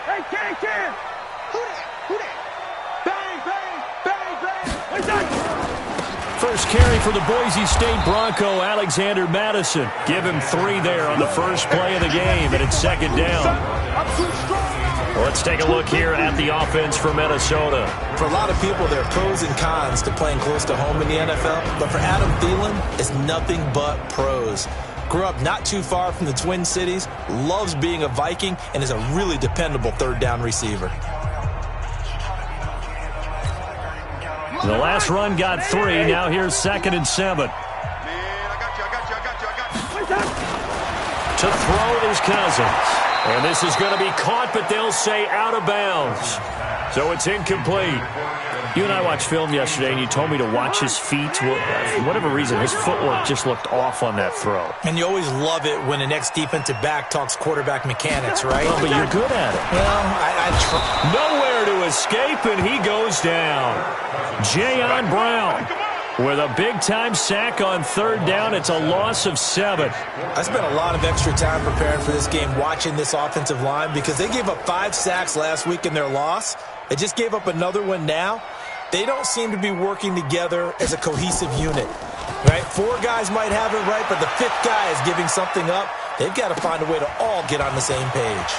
Hey, can. Who that? Bang. First carry for the Boise State Bronco, Alexander Madison. Give him 3 there on the first play of the game, and it's second down. Let's take a look here at the offense for Minnesota. For a lot of people, there are pros and cons to playing close to home in the NFL. But for Adam Thielen, it's nothing but pros. Grew up not too far from the Twin Cities, loves being a Viking, and is a really dependable third down receiver. The last run got 3. Now here's 2nd and 7. To throw is Cousins. And this is going to be caught, but they'll say out of bounds. So it's incomplete. You and I watched film yesterday, and you told me to watch his feet. For whatever reason, his footwork just looked off on that throw. And you always love it when the next defensive back talks quarterback mechanics, right? Well, but you're good at it. Well, I try. Nowhere to escape, and he goes down. Jayon Brown with a big-time sack on 3rd down. It's a loss of 7. I spent a lot of extra time preparing for this game watching this offensive line because they gave up 5 sacks last week in their loss. They just gave up another one now. They don't seem to be working together as a cohesive unit. Right? 4 guys might have it right, but the 5th guy is giving something up. They've got to find a way to all get on the same page.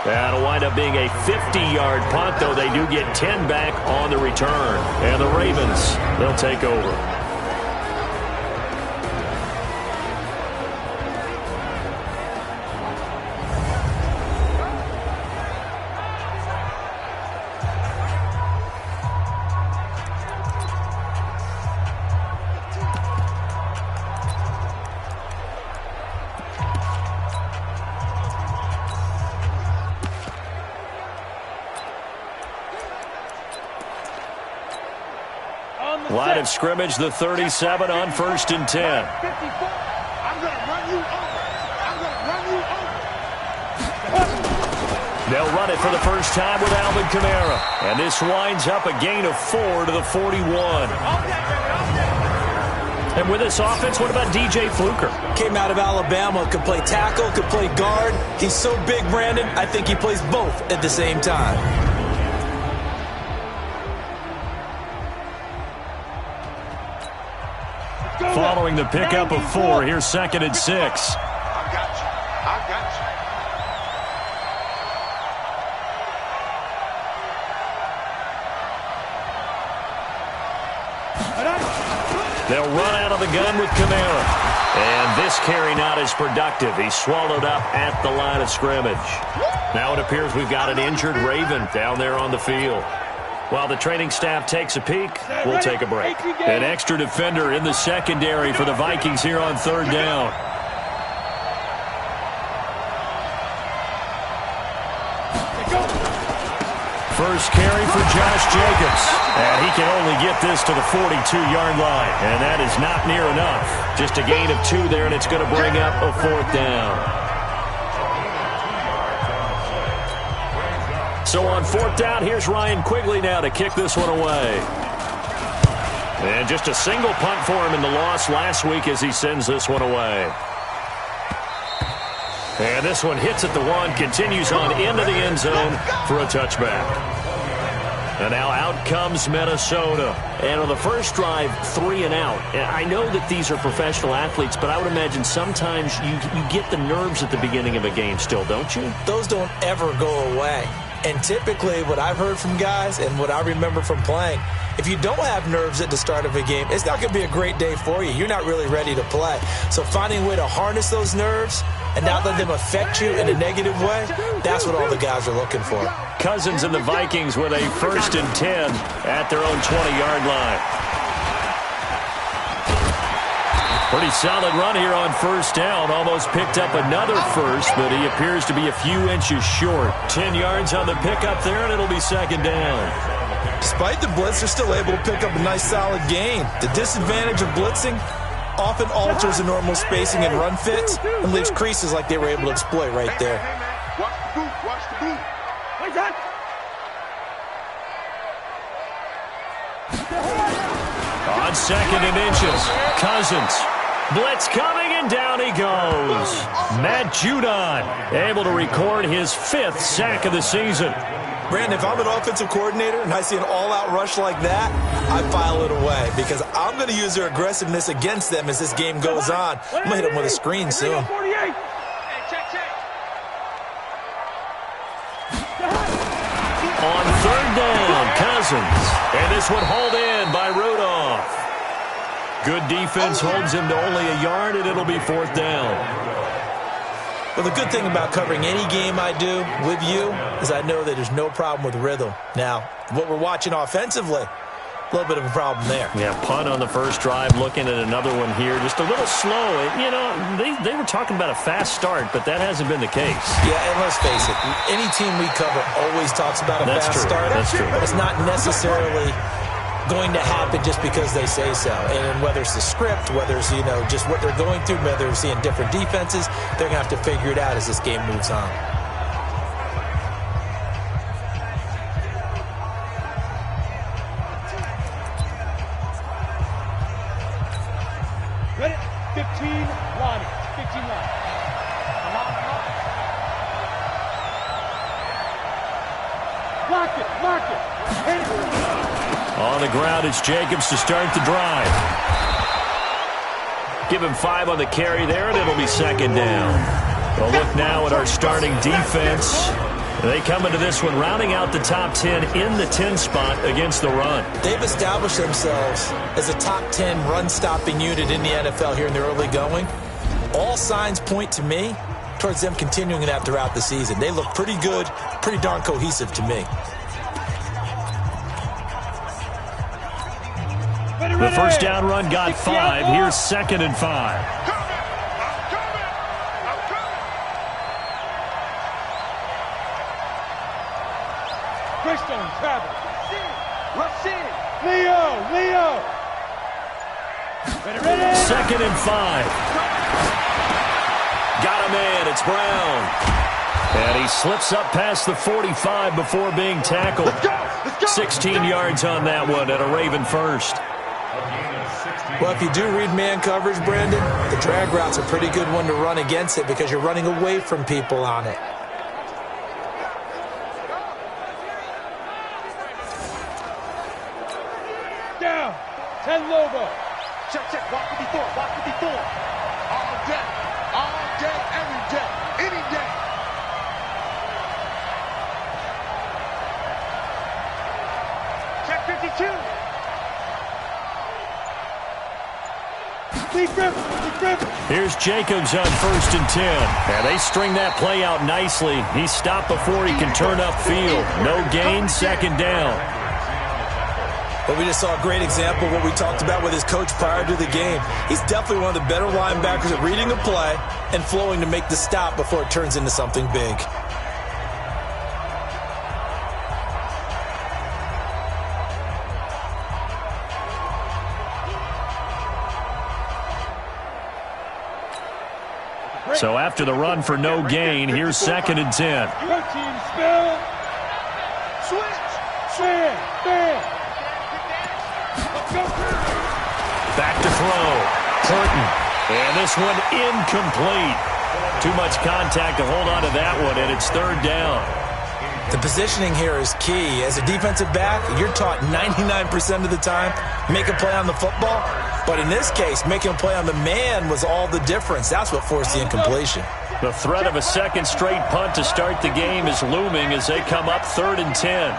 That'll wind up being a 50-yard punt, though they do get 10 back on the return. And the Ravens, they'll take over. Line of scrimmage, the 37 on 1st and 10. I'm going to run you over. They'll run it for the first time with Alvin Kamara. And this winds up a gain of 4 to the 41. And with this offense, what about DJ Fluker? Came out of Alabama, could play tackle, could play guard. He's so big, Brandon, I think he plays both at the same time. Following the pickup of 4, here's 2nd and 6. I got you. They'll run out of the gun with Kamara. And this carry not as productive. He's swallowed up at the line of scrimmage. Now it appears we've got an injured Raven down there on the field. While the training staff takes a peek, we'll take a break. An extra defender in the secondary for the Vikings here on 3rd down. First carry for Josh Jacobs. And he can only get this to the 42-yard line. And that is not near enough. Just a gain of 2 there, and it's going to bring up a 4th down. So on 4th down, here's Ryan Quigley now to kick this one away. And just a single punt for him in the loss last week as he sends this one away. And this one hits at the 1, continues on into the end zone for a touchback. And now out comes Minnesota. And on the first drive, 3 and out. And I know that these are professional athletes, but I would imagine sometimes you get the nerves at the beginning of a game still, don't you? Those don't ever go away. And typically what I've heard from guys and what I remember from playing, if you don't have nerves at the start of a game, it's not going to be a great day for you. You're not really ready to play. So finding a way to harness those nerves and not let them affect you in a negative way, that's what all the guys are looking for. Cousins and the Vikings with a 1st and 10 at their own 20-yard line. Pretty solid run here on 1st down. Almost picked up another first, but he appears to be a few inches short. 10 yards on the pickup there, and it'll be 2nd down. Despite the blitz, they're still able to pick up a nice solid gain. The disadvantage of blitzing often alters the normal spacing and run fits and leaves creases like they were able to exploit right there. Watch the boot. Wait, that. On 2nd and inches, Cousins. Blitz coming, and down he goes. Matt Judon able to record his 5th sack of the season. Brandon, if I'm an offensive coordinator and I see an all-out rush like that, I file it away because I'm going to use their aggressiveness against them as this game goes on. I'm going to hit them with a screen soon. On 3rd down, Cousins. And this one hauled in by Rudolph. Good defense holds him to only a yard, and it'll be 4th down. Well, the good thing about covering any game I do with you is I know that there's no problem with rhythm. Now, what we're watching offensively, a little bit of a problem there. Yeah, punt on the first drive, looking at another one here. Just a little slow. You know, they were talking about a fast start, but that hasn't been the case. Yeah, and let's face it, any team we cover always talks about a fast start. That's true. But it's not necessarily going to happen just because they say so. And whether it's the script, whether it's, just what they're going through, whether they're seeing different defenses, they're going to have to figure it out as this game moves on. Ready? 15 line. 15 line. Lock it. Hit it. On the ground, it's Jacobs to start the drive. Give him 5 on the carry there, and it'll be 2nd down. We'll look now at our starting defense. They come into this one rounding out the top 10 in the 10 spot against the run. They've established themselves as a top 10 run-stopping unit in the NFL here in the early going. All signs point to me towards them continuing that throughout the season. They look pretty good, pretty darn cohesive to me. The first down run got 5. Here's 2nd and 5. Christian, travel. Rush in. Leo. Ready. 2nd and 5. Got him in. It's Brown. And he slips up past the 45 before being tackled. Let's go. 16 yards on that one at a Raven first. Well, if you do read man coverage, Brandon, the drag route's a pretty good one to run against it because you're running away from people on it. Down. 10 Lobo. Check. Walk 54. All day, every day, any day. Check 52. Here's Jacobs on 1st and 10. And they string that play out nicely. He's stopped before he can turn upfield. No gain, 2nd down. But we just saw a great example of what we talked about with his coach prior to the game. He's definitely one of the better linebackers at reading a play and flowing to make the stop before it turns into something big. So after the run for no gain, here's 2nd and 10. Your team spill. Switch. Bam. Back to throw. Horton. And this one incomplete. Too much contact to hold on to that one, and it's 3rd down. The positioning here is key. As a defensive back, you're taught 99% of the time, make a play on the football. But in this case, making a play on the man was all the difference. That's what forced the incompletion. The threat of a 2nd straight punt to start the game is looming as they come up 3rd and 10.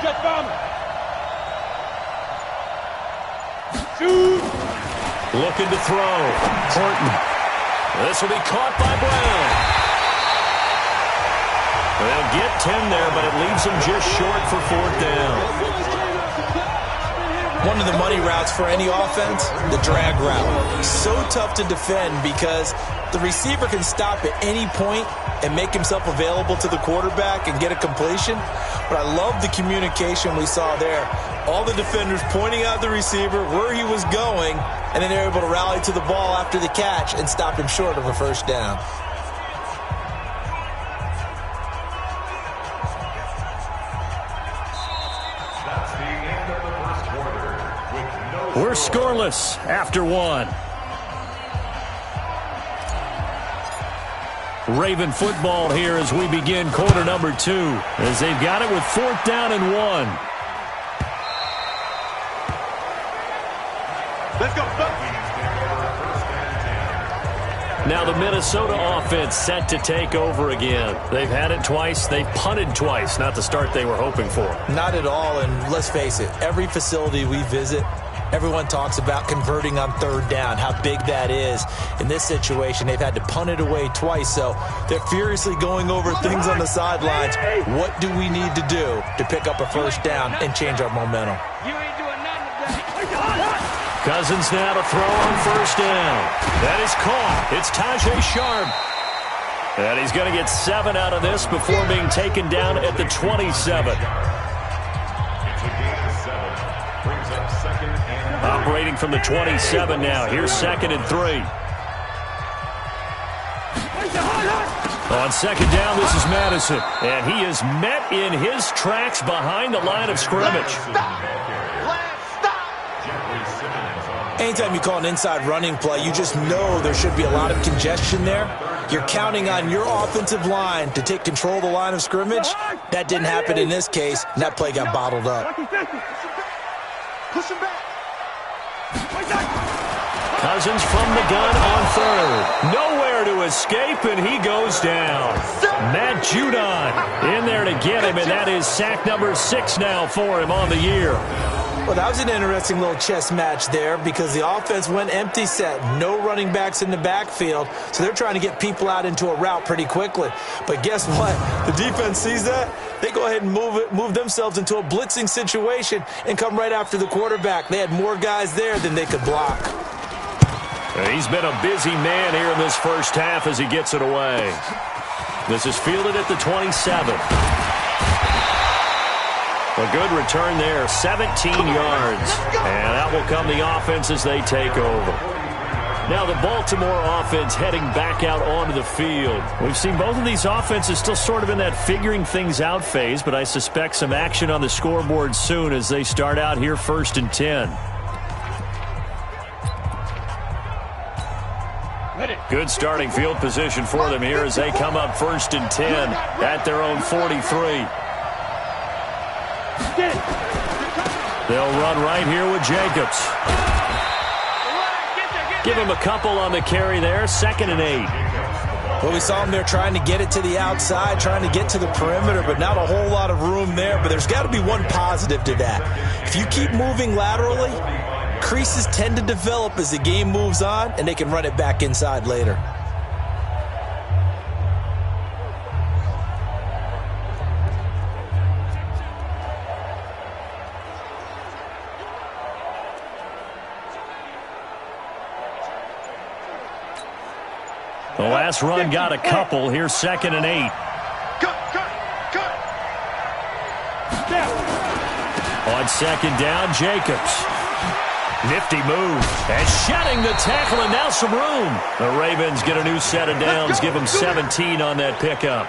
Jet bomber. Shoot. Looking to throw. Horton. This will be caught by Brown. They'll get 10 there, but it leaves them just short for 4th down. One of the money routes for any offense, the drag route. So tough to defend because the receiver can stop at any point and make himself available to the quarterback and get a completion. But I love the communication we saw there. All the defenders pointing out the receiver, where he was going, and then they're able to rally to the ball after the catch and stop him short of a 1st down. We're scoreless after one. Raven football here as we begin quarter number 2, as they've got it with 4th down and 1. Let's go. Now the Minnesota offense set to take over again. They've had it twice. They've punted twice. Not the start they were hoping for. Not at all, and let's face it, every facility we visit, everyone talks about converting on 3rd down, how big that is. In this situation, they've had to punt it away twice, so they're furiously going over things on the sidelines. What do we need to do to pick up a 1st down and change our momentum? You ain't doing nothing today. Cousins now to throw on 1st down. That is caught. It's Tajay Sharp. And he's going to get 7 out of this before being taken down at the 27. Operating from the 27 now. Here's 2nd and 3. On 2nd down, this is Madison. And he is met in his tracks behind the line of scrimmage. Anytime you call an inside running play, you just know there should be a lot of congestion there. You're counting on your offensive line to take control of the line of scrimmage. That didn't happen in this case, and that play got bottled up. Push him back. Cousins from the gun on 3rd. Nowhere to escape, and he goes down. Matt Judon in there to get him, and that is sack number 6 now for him on the year. Well, that was an interesting little chess match there because the offense went empty set. No running backs in the backfield, so they're trying to get people out into a route pretty quickly. But guess what? The defense sees that. They go ahead and move themselves into a blitzing situation and come right after the quarterback. They had more guys there than they could block. He's been a busy man here in this first half as he gets it away. This is fielded at the 27. A good return there, 17 yards. And that will come the offense as they take over. Now the Baltimore offense heading back out onto the field. We've seen both of these offenses still sort of in that figuring things out phase, but I suspect some action on the scoreboard soon as they start out here 1st and 10. Good starting field position for them here as they come up 1st and 10 at their own 43. They'll run right here with Jacobs. Give him a couple on the carry there. 2nd and 8. Well, we saw them there trying to get it to the outside, trying to get to the perimeter, but not a whole lot of room there. But there's got to be one positive to that. If you keep moving laterally, creases tend to develop as the game moves on, and they can run it back inside later. The last run got a couple. Here's 2nd and 8. Cut. On 2nd down, Jacobs. Nifty move. And shedding the tackle, and now some room. The Ravens get a new set of downs. Give them 17 on that pickup.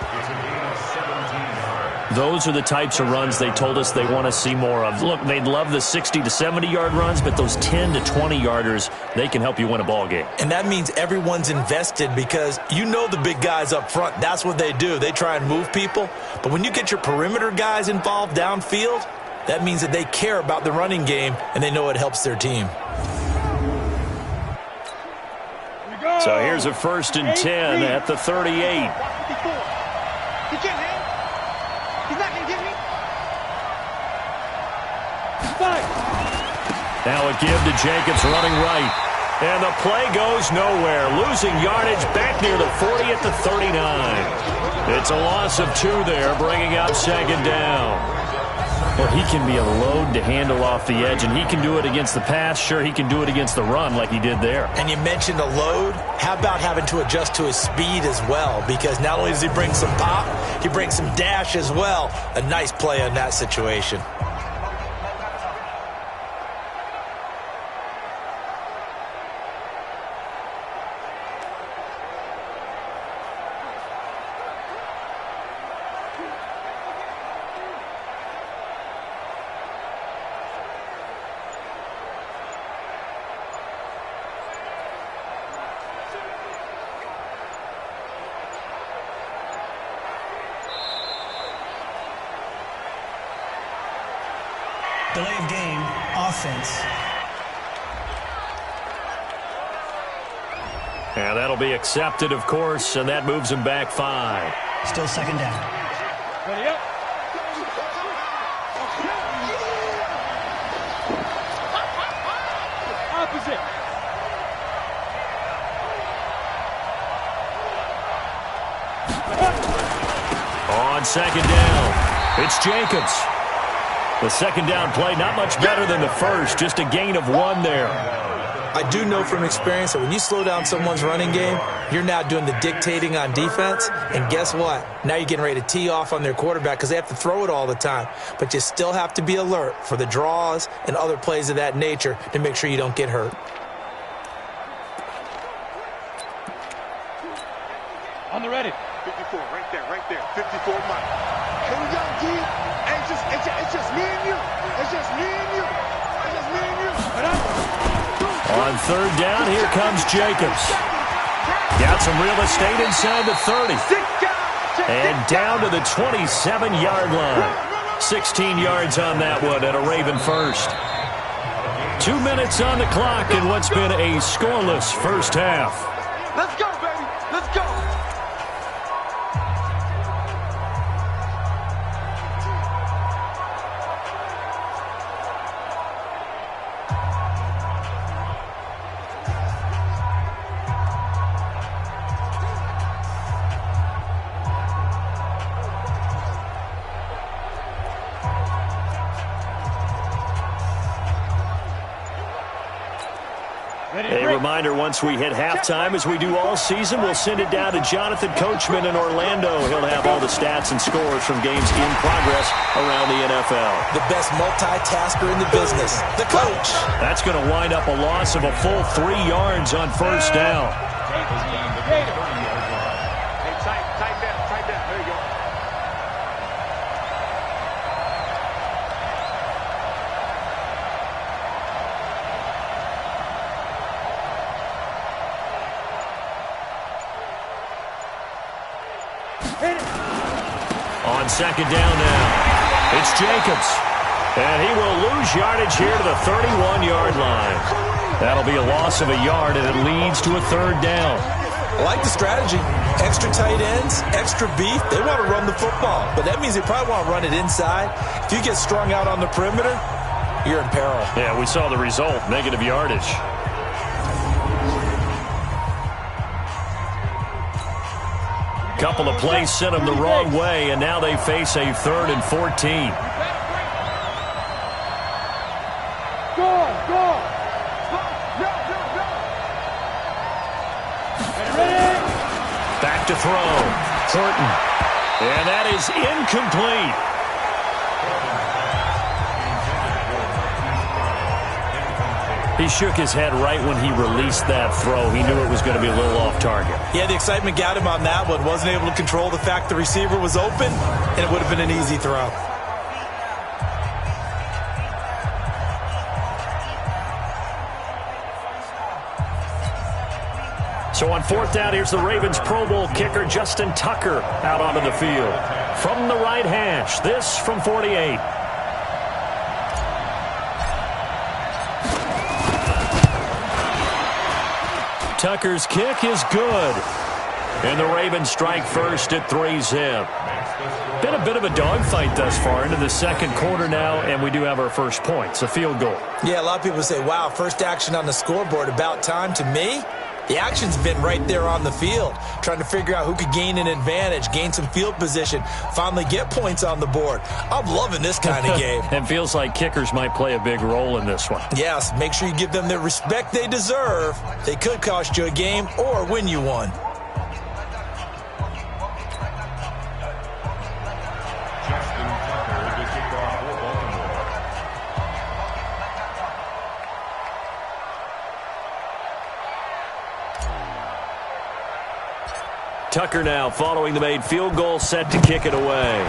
Those are the types of runs they told us they want to see more of. Look, they'd love the 60 to 70-yard runs, but those 10 to 20-yarders, they can help you win a ball game. And that means everyone's invested because you know the big guys up front. That's what they do. They try and move people. But when you get your perimeter guys involved downfield, that means that they care about the running game, and they know it helps their team. So here's a 1st and 10 at the 38. He can't hit. He's not going to get me. Now a give to Jacobs running right. And the play goes nowhere. Losing yardage back near the 40 at the 39. It's a loss of 2 there, bringing up 2nd down. Well, he can be a load to handle off the edge, and he can do it against the pass. Sure, he can do it against the run like he did there. And you mentioned a load. How about having to adjust to his speed as well? Because not only does he bring some pop, he brings some dash as well. A nice play on that situation. Delay of game, offense. And that'll be accepted, of course, and that moves him back 5. Still second down. Ready up. Opposite. On second down, it's Jacobs. The second down play, not much better than the first, just a gain of 1 there. I do know from experience that when you slow down someone's running game, you're now doing the dictating on defense. And guess what? Now you're getting ready to tee off on their quarterback because they have to throw it all the time. But you still have to be alert for the draws and other plays of that nature to make sure you don't get hurt. On the ready. 54, right there. 54 Mike. Here we go, G. It's just me and you. It's just me and you. It's just me and you. On third down, here comes Jacobs. Got some real estate inside the 30. And down to the 27-yard line. 16 yards on that one and a Raven first. 2 minutes on the clock in what's been a scoreless first half. Let's go, baby. Let's go. A reminder, once we hit halftime, as we do all season, we'll send it down to Jonathan Coachman in Orlando. He'll have all the stats and scores from games in progress around the NFL. The best multitasker in the business, the coach. That's going to wind up a loss of a full 3 yards on first down. Hey, tight down. There you go. On second down now, it's Jacobs. And he will lose yardage here to the 31-yard line. That'll be a loss of a yard, and it leads to a third down. I like the strategy. Extra tight ends, extra beef. They want to run the football, but that means they probably want to run it inside. If you get strung out on the perimeter, you're in peril. Yeah, we saw the result, negative yardage. Couple of plays sent them the wrong way, and now they face a 3rd and 14. Go. Back to throw. Horton. And that is incomplete. He shook his head right when he released that throw. He knew it was going to be a little off target. Yeah, the excitement got him on that one. Wasn't able to control the fact the receiver was open, and it would have been an easy throw. So on fourth down, here's the Ravens Pro Bowl kicker Justin Tucker out onto the field. From the right hash, this from 48. Tucker's kick is good. And the Ravens strike first at 3-zip. Been a bit of a dogfight thus far into the second quarter now, and we do have our first points, a field goal. Yeah, a lot of people say, wow, first action on the scoreboard, about time. To me, the action's been right there on the field, trying to figure out who could gain an advantage, gain some field position, finally get points on the board. I'm loving this kind of game. It feels like kickers might play a big role in this one. Yes, make sure you give them the respect they deserve. They could cost you a game or win you one. Tucker now following the made field goal, set to kick it away.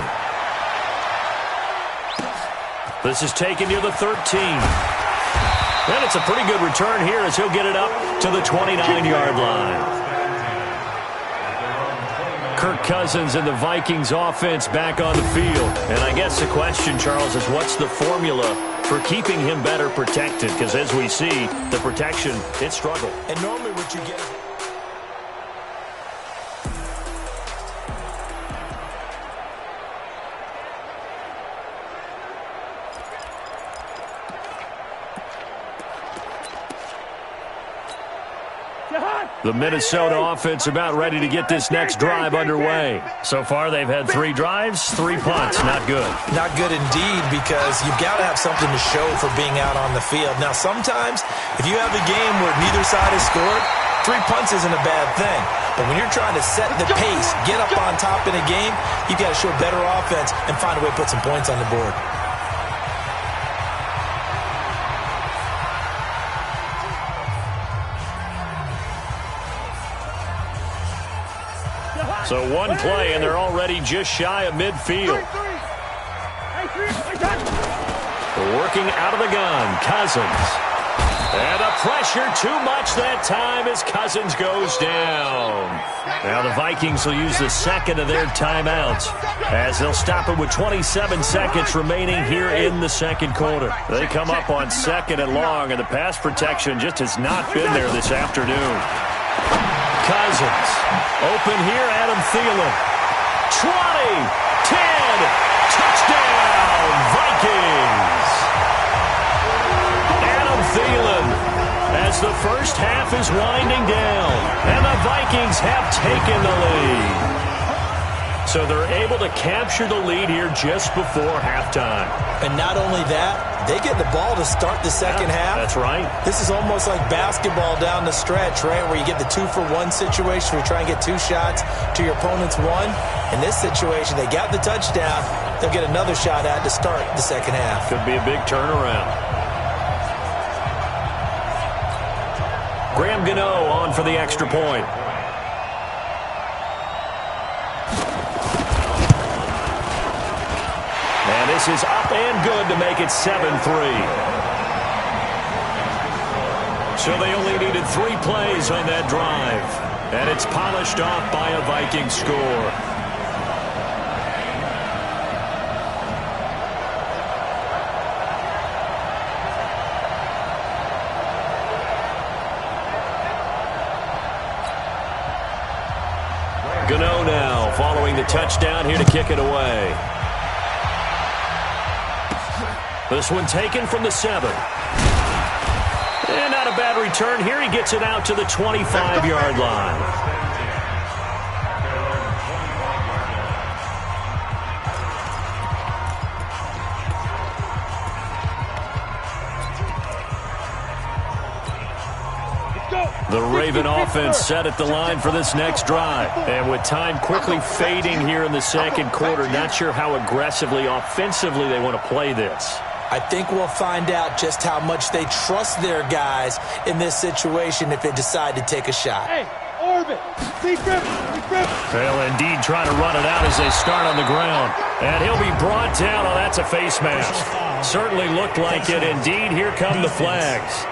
This is taken near the 13. And it's a pretty good return here as he'll get it up to the 29-yard line. Kirk Cousins and the Vikings offense back on the field. And I guess the question, Charles, is what's the formula for keeping him better protected, because as we see, the protection, it struggled. And normally what you get... The Minnesota offense about ready to get this next drive underway. So far, they've had 3 drives, 3 punts. Not good. Not good indeed, because you've got to have something to show for being out on the field. Now, sometimes, if you have a game where neither side has scored, 3 punts isn't a bad thing. But when you're trying to set the pace, get up on top in a game, you've got to show better offense and find a way to put some points on the board. So one play, and they're already just shy of midfield. Working out of the gun, Cousins. And the pressure too much that time as Cousins goes down. Now the Vikings will use the second of their timeouts as they'll stop it with 27 seconds remaining here in the second quarter. They come up on 2nd and long, and the pass protection just has not been there this afternoon. Cousins. Open here, Adam Thielen. 20, 10, touchdown, Vikings. Adam Thielen as the first half is winding down, and the Vikings have taken the lead. So they're able to capture the lead here just before halftime. And not only that, they get the ball to start the second half. That's right. This is almost like basketball down the stretch, right, where you get the 2-for-1 situation where you try and get 2 shots to your opponent's 1. In this situation, they got the touchdown. They'll get another shot at to start the second half. Could be a big turnaround. Graham Gano on for the extra point. And this is up and good to make it 7-3. So they only needed 3 plays on that drive. And it's polished off by a Viking score. Gano now following the touchdown here to kick it away. This one taken from the 7. And not a bad return here. He gets it out to the 25-yard line. The Raven offense set at the line for this next drive. And with time quickly fading here in the second quarter, not sure how aggressively, offensively they want to play this. I think we'll find out just how much they trust their guys in this situation if they decide to take a shot. Hey, orbit, deep grip. They'll indeed try to run it out as they start on the ground. And he'll be brought down. Oh, that's a face mask. Certainly looked like it. Indeed, here come the flags.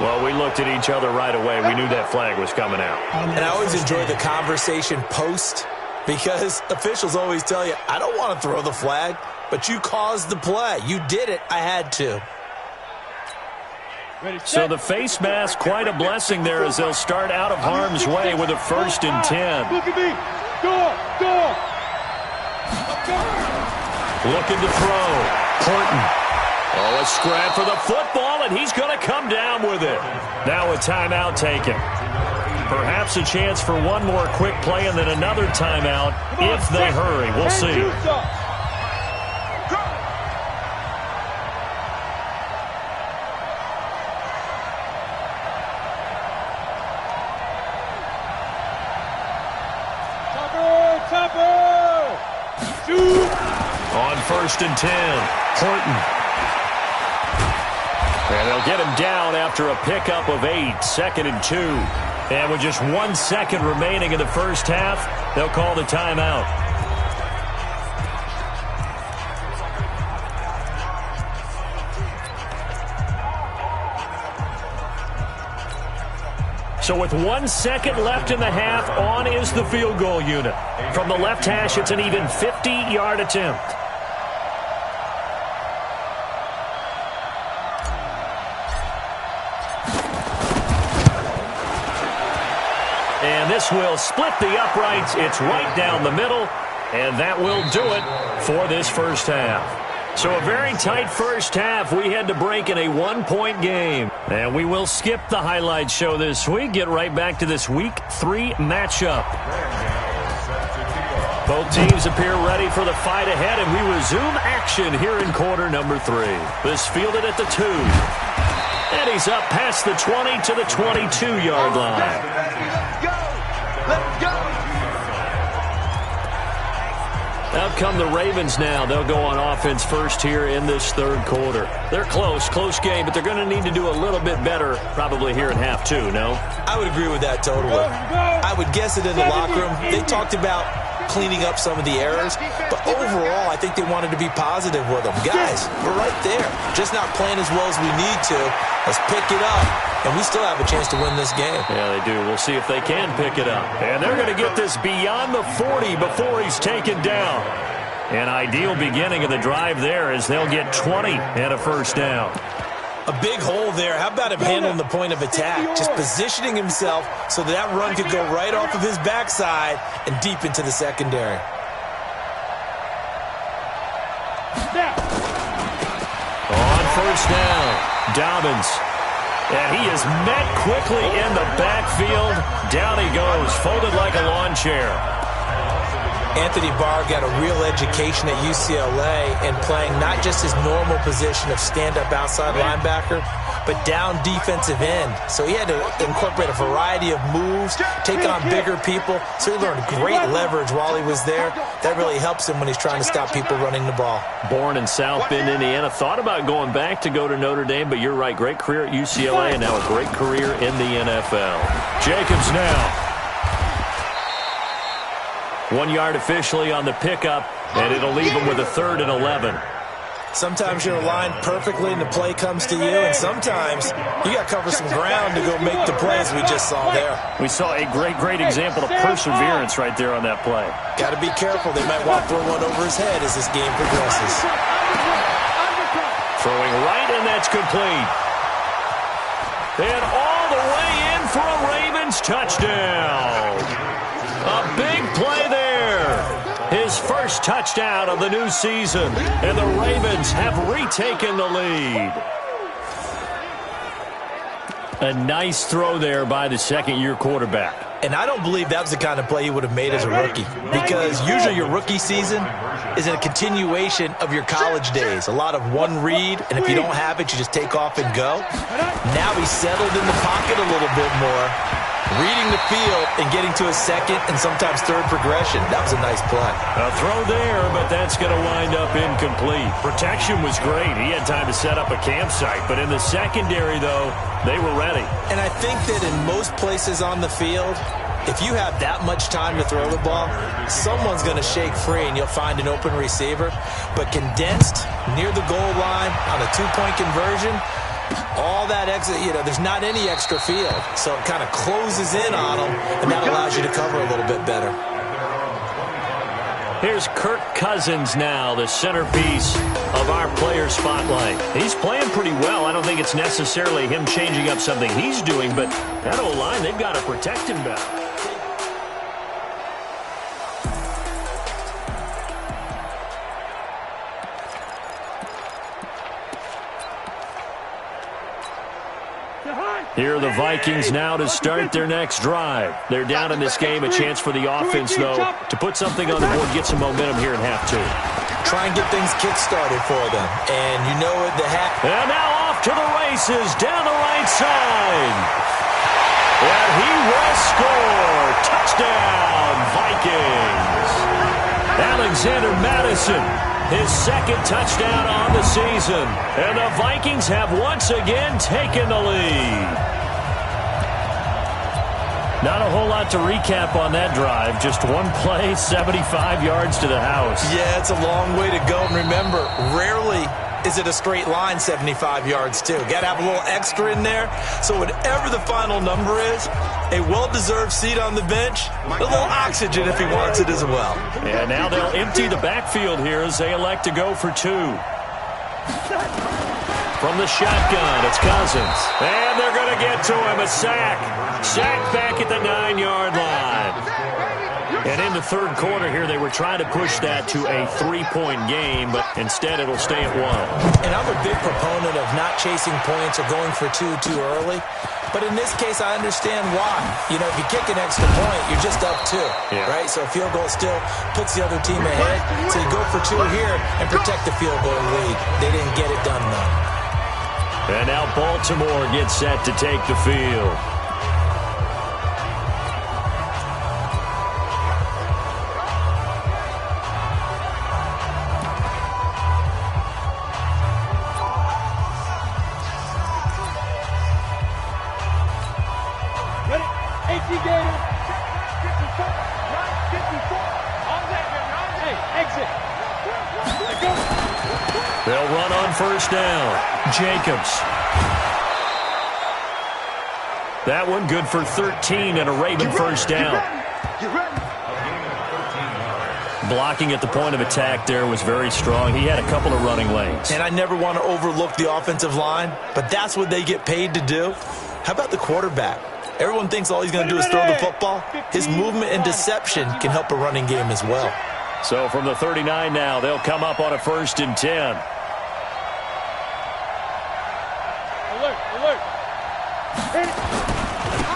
Well, we looked at each other right away. We knew that flag was coming out. And I always enjoy the conversation post, because officials always tell you, I don't want to throw the flag, but you caused the play. You did it. I had to. So the face mask, quite a blessing there as they'll start out of harm's way with a 1st and 10. Look at me. Go. Looking to throw. Horton. Oh, a scrap for the football, and he's going to come down with it. Now a timeout taken. Perhaps a chance for one more quick play and then another timeout if they hurry. We'll see. On 1st and 10, Horton. And they'll get him down after a pickup of 8, 2nd and 2. And with just 1 second remaining in the first half, they'll call the timeout. So with 1 second left in the half, on is the field goal unit. From the left hash, it's an even 50-yard attempt. And this will split the uprights. It's right down the middle. And that will do it for this first half. So a very tight first half. We had to break in a one-point game. And we will skip the highlight show this week. Get right back to this Week 3 matchup. Both teams appear ready for the fight ahead, and we resume action here in quarter number 3. This fielded at the 2. And he's up past the 20 to the 22-yard line. Let's go! Let's go! Out come the Ravens now. They'll go on offense first here in this third quarter. They're close game, but they're going to need to do a little bit better probably here in half 2, no? I would agree with that totally. I would guess it in the locker room. They talked about cleaning up some of the errors, but overall, I think they wanted to be positive with them. Guys, we're right there. Just not playing as well as we need to. Let's pick it up, and we still have a chance to win this game. Yeah, they do. We'll see if they can pick it up. And they're going to get this beyond the 40 before he's taken down. An ideal beginning of the drive there as they'll get 20 and a first down. A big hole there. How about him handling the point of attack? Just positioning himself so that run could go right off of his backside and deep into the secondary. On first down, Dobbins. And he is met quickly in the backfield. Down he goes, folded like a lawn chair. Anthony Barr got a real education at UCLA and playing not just his normal position of stand-up outside linebacker, but down defensive end. So he had to incorporate a variety of moves, take on bigger people. So he learned great leverage while he was there. That really helps him when he's trying to stop people running the ball. Born in South Bend, Indiana. Thought about going back to go to Notre Dame, but you're right. Great career at UCLA and now a great career in the NFL. Jacobs now. 1 yard officially on the pickup, and it'll leave him with a 3rd and 11. Sometimes you're aligned perfectly and the play comes to you, and sometimes you got to cover some ground to go make the plays we just saw there. We saw a great example of perseverance right there on that play. Got to be careful. They might want to throw one over his head as this game progresses. Throwing right, and that's complete. And all the way in for a Ravens touchdown. A big play there. His first touchdown of the new season. And the Ravens have retaken the lead. A nice throw there by the second-year quarterback. And I don't believe that was the kind of play he would have made as a rookie. Because usually your rookie season is a continuation of your college days. A lot of one read, and if you don't have it, you just take off and go. Now he's settled in the pocket a little bit more, reading the field and getting to a second and sometimes third progression. That was a nice play. A throw there, but that's going to wind up incomplete. Protection was great. He had time to set up a campsite. But in the secondary, though, they were ready. And I think that in most places on the field, if you have that much time to throw the ball, someone's going to shake free and you'll find an open receiver. But condensed near the goal line on a two-point conversion, all that extra, there's not any extra field. So it kind of closes in on them, and that allows you to cover a little bit better. Here's Kirk Cousins now, the centerpiece of our player spotlight. He's playing pretty well. I don't think it's necessarily him changing up something he's doing, but that O-line, they've got to protect him better. Here are the Vikings now to start their next drive. They're down in this game. A chance for the offense, though, to put something on the board, get some momentum here in half 2. Try and get things kick-started for them. And you know what the half... And now off to the races down the right side. And he will score. Touchdown, Vikings. Alexander Madison, his second touchdown on the season. And the Vikings have once again taken the lead. Not a whole lot to recap on that drive. Just one play, 75 yards to the house. Yeah, it's a long way to go. And remember, rarely is it a straight line 75 yards, too. Got to have a little extra in there. So whatever the final number is, a well-deserved seat on the bench, a little oxygen if he wants it as well. And now they'll empty the backfield here as they elect to go for 2. From the shotgun, it's Cousins. And they're going to get to him, a sack. Sack back at the 9-yard line. And in the third quarter here, they were trying to push that to a 3-point game, but instead it'll stay at 1. And I'm a big proponent of not chasing points or going for two too early. But in this case, I understand why. You know, if you kick an extra point, you're just up 2, right? So a field goal still puts the other team ahead. So you go for 2 here and protect the field goal lead. They didn't get it done, though. And now Baltimore gets set to take the field. Ready? 18 Gator. 54. Right, 54. On that, hey, exit. Let's go. They'll run on first down. Jacobs. That one good for 13 and a Raven first down. Blocking at the point of attack there was very strong. He had a couple of running lanes. And I never want to overlook the offensive line, but that's what they get paid to do. How about the quarterback? Everyone thinks all he's going to do is throw the football. His movement and deception can help a running game as well. So from the 39 now, they'll come up on a 1st and 10.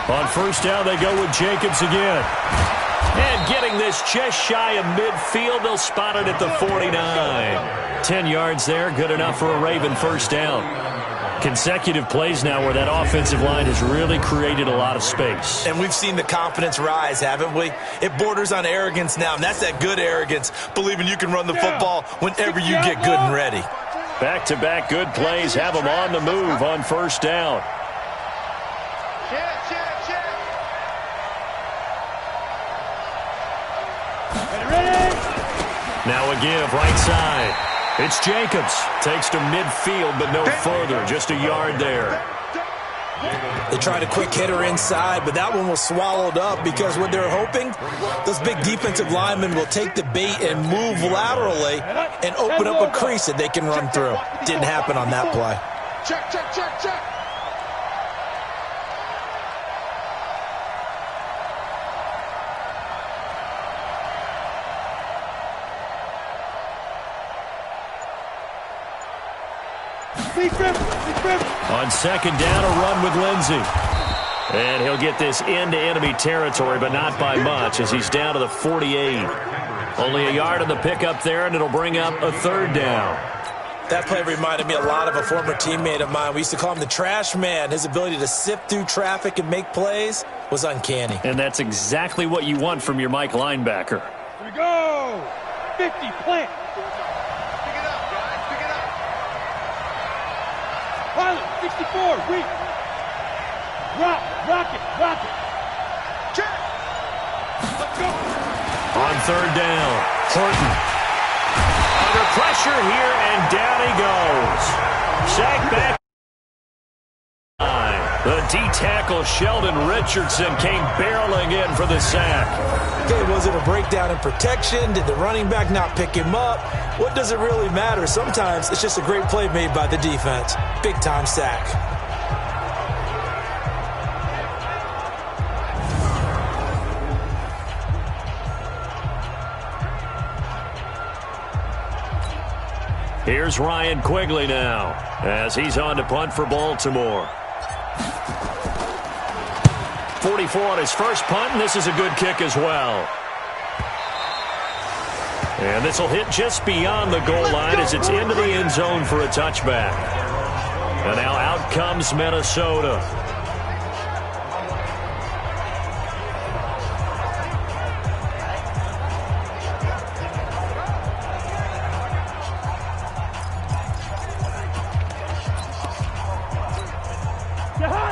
On first down, they go with Jacobs again. And getting this just shy of midfield, they'll spot it at the 49. 10 yards there, good enough for a Raven first down. Consecutive plays now where that offensive line has really created a lot of space. And we've seen the confidence rise, haven't we? It borders on arrogance now, and that's that good arrogance, believing you can run the football whenever you get good and ready. Back-to-back good plays have them on the move on first down. Now a give right side. It's Jacobs. Takes to midfield, but no further. Just a yard there. They tried a quick hitter inside, but that one was swallowed up because what they're hoping, those big defensive linemen will take the bait and move laterally and open up a crease that they can run through. Didn't happen on that play. Check, check, check, check. On second down, a run with Lindsey. And he'll get this into enemy territory, but not by much as he's down to the 48. Only a yard on the pickup there, and it'll bring up a 3rd down. That play reminded me a lot of a former teammate of mine. We used to call him the trash man. His ability to sift through traffic and make plays was uncanny. And that's exactly what you want from your Mike linebacker. Here we go. 50, plant. Pilot, 64, weak. Rock it. Check. Let's go. On 3rd down, Horton. Under pressure here, and down he goes. Sack back. The D-tackle Sheldon Richardson came barreling in for the sack. Okay, was it a breakdown in protection? Did the running back not pick him up? What does it really matter? Sometimes it's just a great play made by the defense. Big-time sack. Here's Ryan Quigley now as he's on to punt for Baltimore. 44 on his first punt, and this is a good kick as well. And this will hit just beyond the goal line as it's into the end zone for a touchback. And now out comes Minnesota.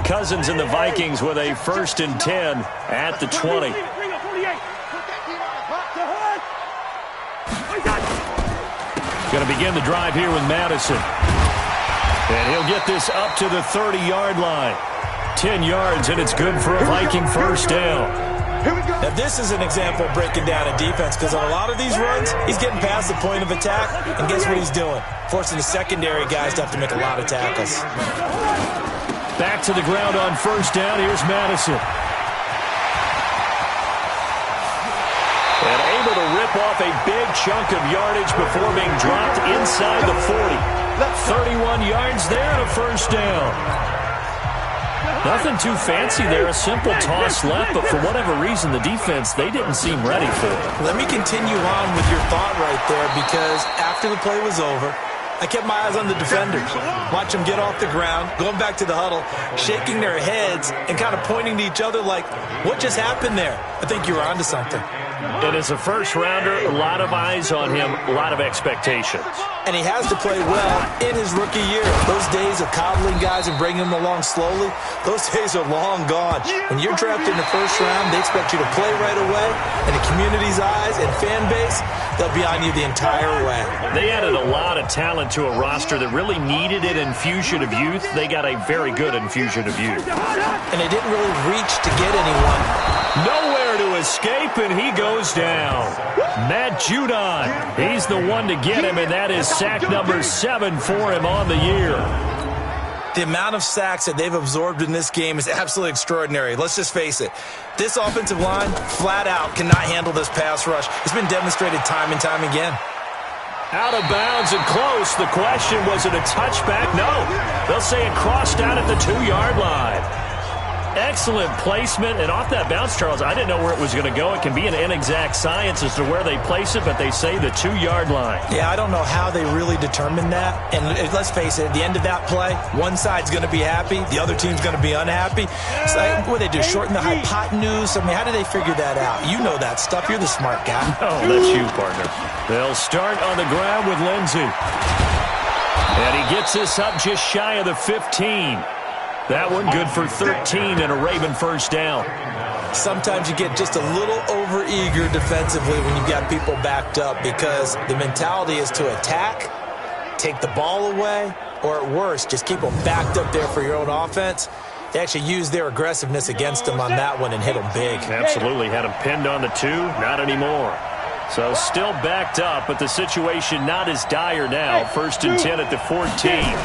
Cousins and the Vikings with a 1st and 10 at the 20. Going to begin the drive here with Madison. And he'll get this up to the 30-yard line. 10 yards, and it's good for a Viking first down. Here we go. Now, this is an example of breaking down a defense because on a lot of these runs, he's getting past the point of attack, and guess what he's doing? Forcing the secondary guys to have to make a lot of tackles. Back to the ground on first down. Here's Madison. And able to rip off a big chunk of yardage before being dropped inside the 40. 31 yards there and a first down. Nothing too fancy there, a simple toss left, but for whatever reason, the defense, they didn't seem ready for it. Let me continue on with your thought right there because after the play was over, I kept my eyes on the defenders. Watch them get off the ground, going back to the huddle, shaking their heads and kind of pointing to each other like, what just happened there? I think you were onto something. And as a first-rounder, a lot of eyes on him, a lot of expectations. And he has to play well in his rookie year. Those days of coddling guys and bringing them along slowly, those days are long gone. When you're drafted in the first round, they expect you to play right away. And the community's eyes and fan base, they'll be on you the entire way. They added a lot of talent to a roster that really needed an infusion of youth. They got a very good infusion of youth. And they didn't really reach to get anyone. Nowhere to escape, and he goes down. Matt Judon, he's the one to get him, and that is sack number 7 for him on the year. The amount of sacks that they've absorbed in this game is absolutely extraordinary. Let's just face it. This offensive line, flat out, cannot handle this pass rush. It's been demonstrated time and time again. Out of bounds and close. The question, was it a touchback? No. They'll say it crossed out at the 2-yard line. Excellent placement, and off that bounce, Charles, I didn't know where it was going to go. It can be an inexact science as to where they place it, but they say the 2-yard line. Yeah, I don't know how they really determined that. And let's face it, at the end of that play, one side's going to be happy, the other team's going to be unhappy. It's like, what they do, shorten the hypotenuse? I mean, how do they figure that out? You know that stuff. You're the smart guy. Oh, that's you, partner. They'll start on the ground with Lindsey. And he gets this up just shy of the 15. That one good for 13 and a Raven first down. Sometimes you get just a little over-eager defensively when you've got people backed up because the mentality is to attack, take the ball away, or at worst, just keep them backed up there for your own offense. They actually used their aggressiveness against them on that one and hit them big. Absolutely. Had them pinned on the 2. Not anymore. So still backed up, but the situation not as dire now. 1st and 10 at the 14.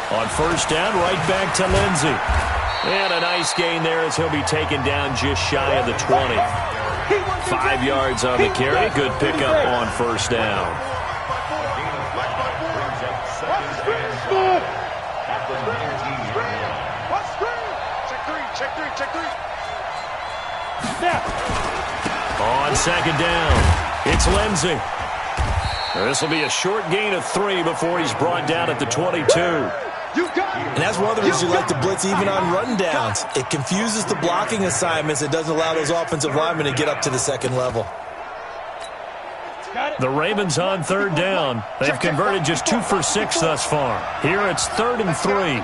On first down, right back to Lindsey. And a nice gain there as he'll be taken down just shy of the 20. 5 yards on the carry. Good pickup on first down. Check three. On second down, it's Lindsey. This will be a short gain of 3 before he's brought down at the 22. And that's one of the reasons you like to blitz even on run downs. It confuses the blocking assignments. It doesn't allow those offensive linemen to get up to the second level. The Ravens on third down. They've converted just 2 for 6 thus far. Here it's 3rd and 3.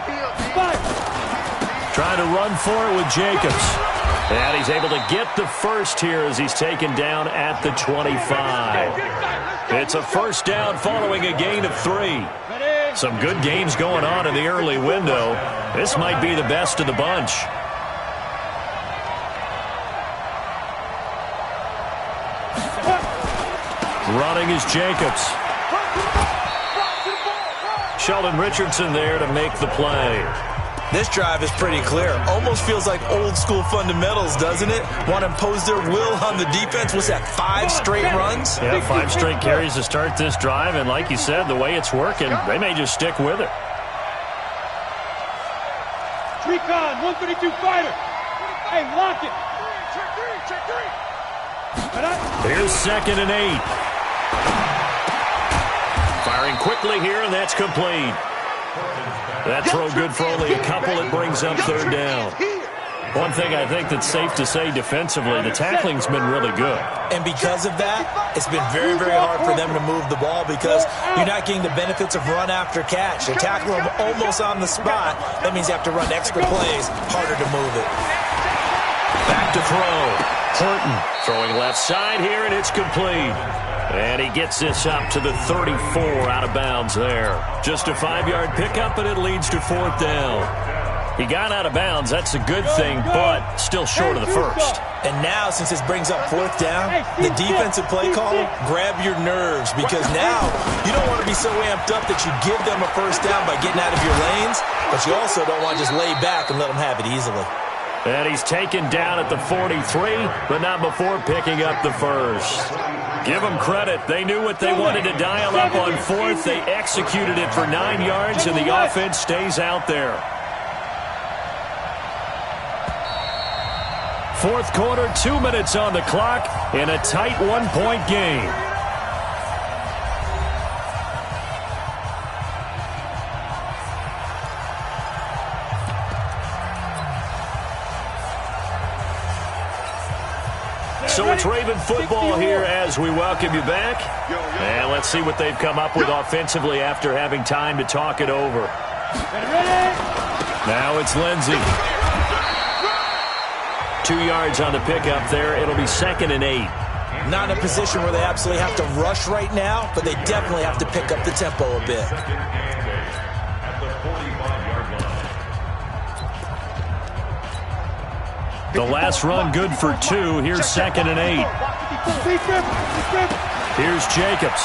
Trying to run for it with Jacobs. And he's able to get the first here as he's taken down at the 25. It's a first down following a gain of 3. Some good games going on in the early window. This might be the best of the bunch. Running is Jacobs. Sheldon Richardson there to make the play. This drive is pretty clear. Almost feels like old school fundamentals, doesn't it? Want to impose their will on the defense. What's that, 5 straight runs? Yeah, 5 straight carries to start this drive. And like you said, the way it's working, they may just stick with it. Recon, 132 fighter. Hey, lock it. Check three. Here's 2nd and 8. Firing quickly here, and that's complete. That throw good for only a couple. It brings up 3rd down. One thing I think that's safe to say defensively, the tackling's been really good. And because of that, it's been very, very hard for them to move the ball because you're not getting the benefits of run after catch. They tackle them almost on the spot. That means you have to run extra plays, harder to move it. Back to throw. Horton throwing left side here, and it's complete. And he gets this up to the 34 out of bounds there. Just a 5-yard pickup, and it leads to 4th down. He got out of bounds. That's a good thing, but still short of the first. And now, since this brings up fourth down, the defensive play caller, grab your nerves, because now you don't want to be so amped up that you give them a first down by getting out of your lanes, but you also don't want to just lay back and let them have it easily. And he's taken down at the 43, but not before picking up the first. Give them credit. They knew what they wanted to dial up on fourth. They executed it for 9 yards, and the offense stays out there. Fourth quarter, 2 minutes on the clock in a tight one-point game. So it's Raven football here as we welcome you back. And let's see what they've come up with offensively after having time to talk it over. Now it's Lindsey. 2 yards on the pickup there. It'll be 2nd and 8. Not in a position where they absolutely have to rush right now, but they definitely have to pick up the tempo a bit. The last run good for 2. Here's 2nd and 8. Here's Jacobs.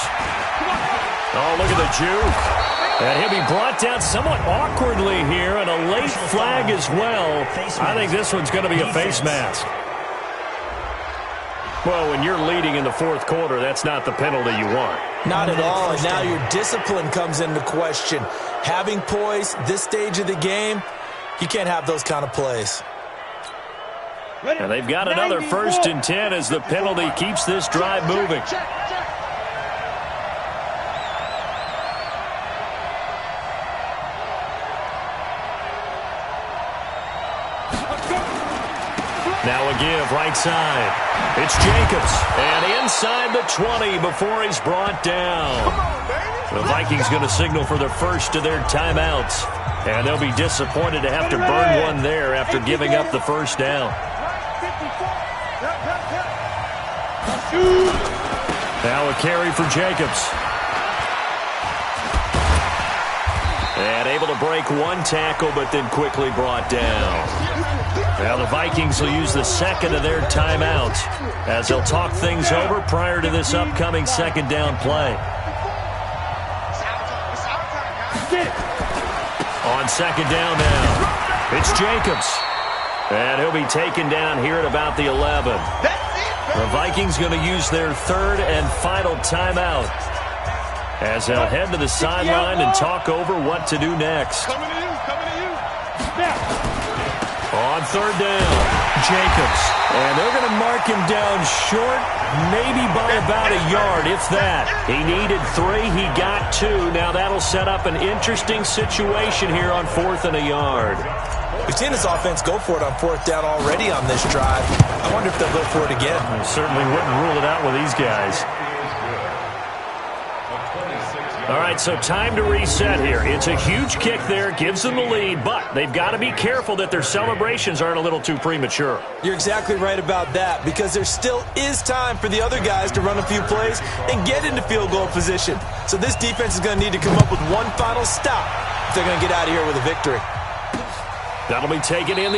Oh, look at the juke. And he'll be brought down somewhat awkwardly here, and a late flag as well. I think this one's going to be a face mask. Well, when you're leading in the fourth quarter, that's not the penalty you want. Not at all, and now your discipline comes into question. Having poise this stage of the game, you can't have those kind of plays. And they've got another 1st and 10 as the penalty keeps this drive moving. Now a give right side. It's Jacobs. And inside the 20 before he's brought down. The Vikings going to signal for the first of their timeouts. And they'll be disappointed to have to burn one there after giving up the first down. Now a carry for Jacobs. And able to break one tackle, but then quickly brought down. Now the Vikings will use the second of their timeouts as they'll talk things over prior to this upcoming second down play. On second down now, it's Jacobs. And he'll be taken down here at about the 11. The Vikings going to use their third and final timeout as they'll head to the sideline and talk over what to do next. On third down, Jacobs. And they're going to mark him down short, maybe by about a yard, if that. He needed 3, he got 2. Now that'll set up an interesting situation here on 4th and a yard. We've seen this offense go for it on 4th down already on this drive. I wonder if they'll go for it again. I certainly wouldn't rule it out with these guys. All right, so time to reset here. It's a huge kick there, gives them the lead, but they've got to be careful that their celebrations aren't a little too premature. You're exactly right about that, because there still is time for the other guys to run a few plays and get into field goal position. So this defense is going to need to come up with one final stop if they're going to get out of here with a victory. That'll be taken in the